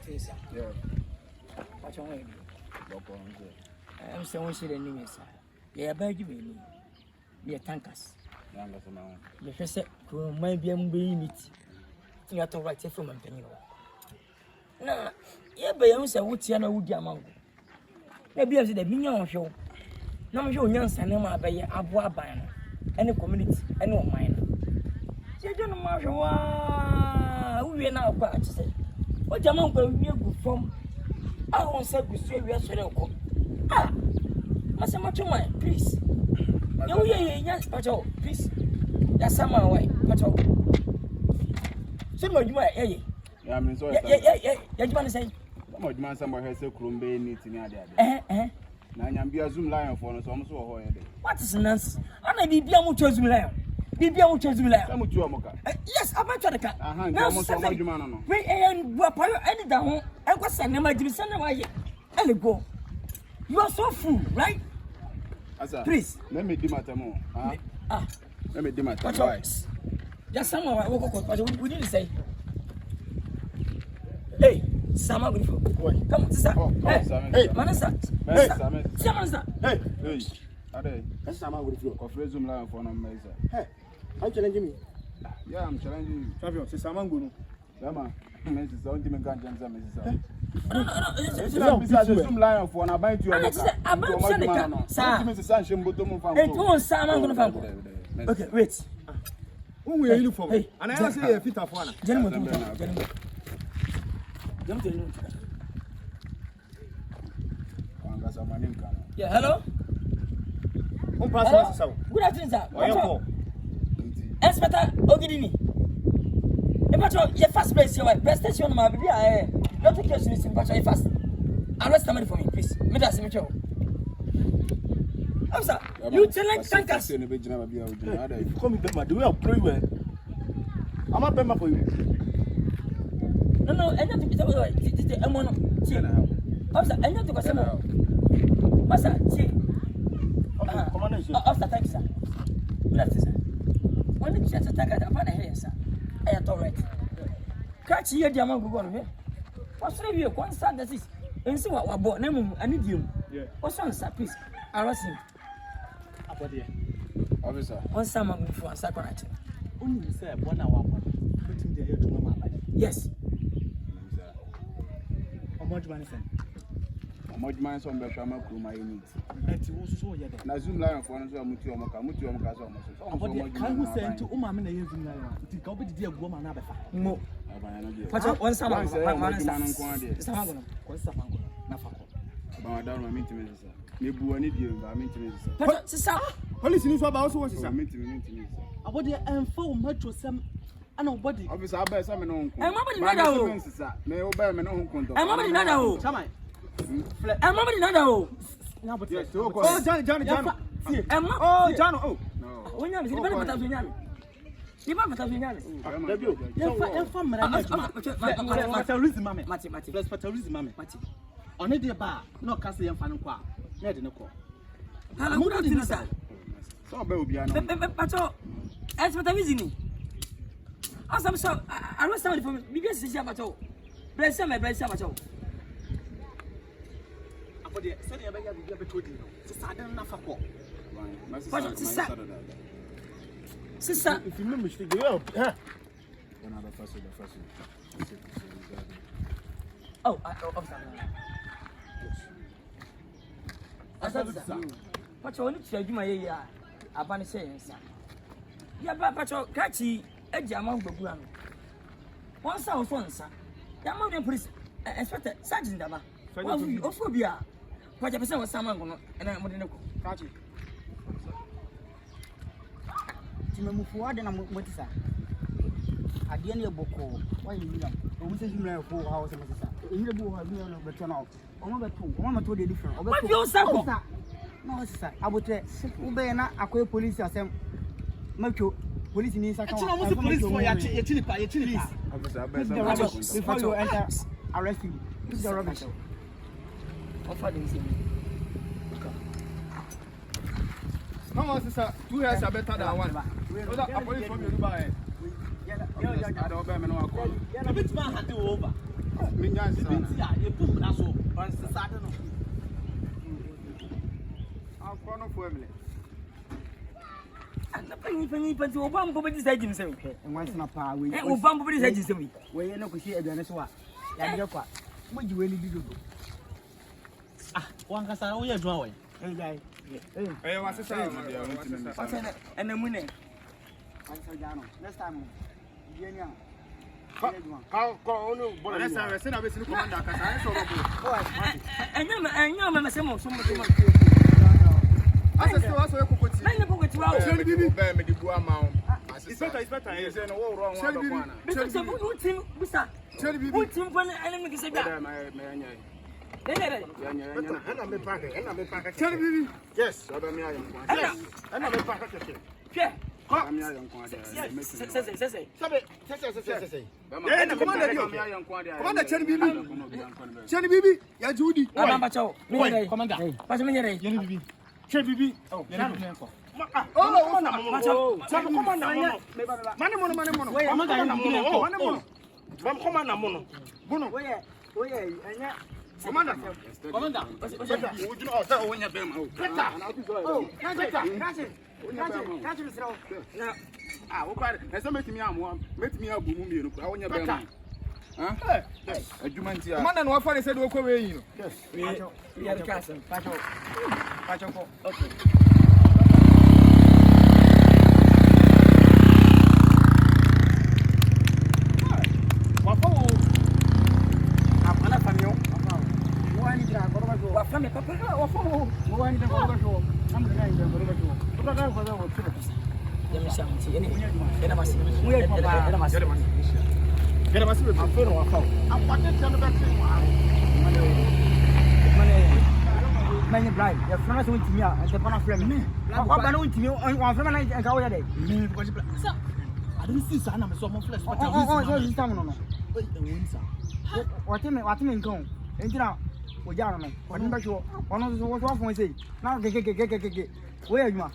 face. Yeah. What's your way? I'm saying, she didn't know, sir. Yeah, beg you, dear tankers. The first might be meet. You have to write it from a penny. No, yeah, but I say, what's your wood among? Maybe I said the minion show. No, you young son, by Abwa Ban, any community, any of mine. You don't know, we are now part. What amount of you go from? I won't say we say we are so. Ah, what's a much of mine, please? No, yes, Patrol, please. That's some way, Patrol. Somebody, you might, yeah, I'm sorry. Yeah, you want to say? How much somebody has a crumb meeting here? Now I'm be a Zoom lion for us almost all day. What is nonsense? I may be able to Zoom lion. Be able to Zoom lion. Yes, I'm not trying to now, something. Wait, and what are you down? I was sending my division away. And go. You are so full, right? Please. Let me do my tamo. Let me do my choice. Just someone I woke up, but we didn't say. Hey, Sama, come, sister. Hey, Manasa. Hey, Samasa. Hey, that's Sama with you. Of resume line for no measure. Hey, I'm challenging me. Yeah, I'm challenging you. Champion, c'est Sama Guru. Yama, Mrs. Ontiman Ganjan, Mrs. Zoom line for an abide to a Sanction bottom of okay, wait. Who will you look for? And I say a fit of one. Gentlemen. Yeah, hello? Good afternoon, sir. Inspector Ogidini. Your first place, your best station, my baby. Don't take your solution, but I fast. Arrest somebody for me, please. Madam Mitchell. I'm sorry. You challenge tankers. Come in, Bema. Do we have pretty well? I'm not Bema for you. No, I don't think it's a mono. I'm sorry. I don't think it's a mono. Master, see. Officer, thank you, sir. Good afternoon, sir. When did you just attack at the here, sir? I am all right. Catch here, the amount of go. What's the review? One side that is. And see what I bought. Name I need you. What's on, sir? Please. Arrest him. Officer. One summer for a separate. Only say 1 hour. Putting the air to my body. Yes. How much money, sir? How much money on the Shama crew my unit? And you also yet. Now, Zoom line for one of Mutuam. Can you send to Umam in a Zoom line? To copy the dear woman. No. One summer, Maybe I need you, I mean to me. But, sister, police news about also was meant to me. I would inform much of some nobody. Obviously, I bet some on. And nobody knows. May obey me no control. And nobody knows. And nobody knows. Now, but yes, oh, John. Oh, John. Oh, no. When you're better without me. You might have been Mati. On a bar, no castle and fan. Let in the call. Hello, good afternoon, sir. So, baby, Pato, as what I'm using. As I'm so, I was sorry for because it's Yamato. Bless him, I bless Yamato. For the study of the between you, sister, enough of call. Sister, if you remember, she go up. Another first. Oh, Patrol, you my Abani saying, sir. Yeah, Patrol, catchy, edge among the ground. One sound phone, sir. Yaman police, Inspector Sergeant Dama. Ophobia. What a person was someone, and I'm going to catch you. To move forward, and I'm with sir. At the end of Boko, why you know? We say you know 4 hours, and the boy has no return out. One told you different. What you say? No, sir. I would say, Ubena, a police as a Merco. Police in Saka. Police for your chili pie. Before you enter, arrest you. This is the rubbish. Offer this. Come on, sister. 2 years are better than one. A police from your Dubai. I don't bear me no alcohol. A bit man had to over. Me nyansa. You put that so on the side. I'll call for family. Penny, but you want to be decided himself. And once in a power, we will bump with his agency. Where you know, see again as well. And your part. What you really do? Ah, one can say, oh, you're drawing. Hey, what's the and the money. Next time, Many blind, your friends went to me and the Pana Flame. What I went to you on from night and go ahead. I didn't see some of some flesh. What you mean, go? And you know, we are me. What you one of the was off when say, now get where you are.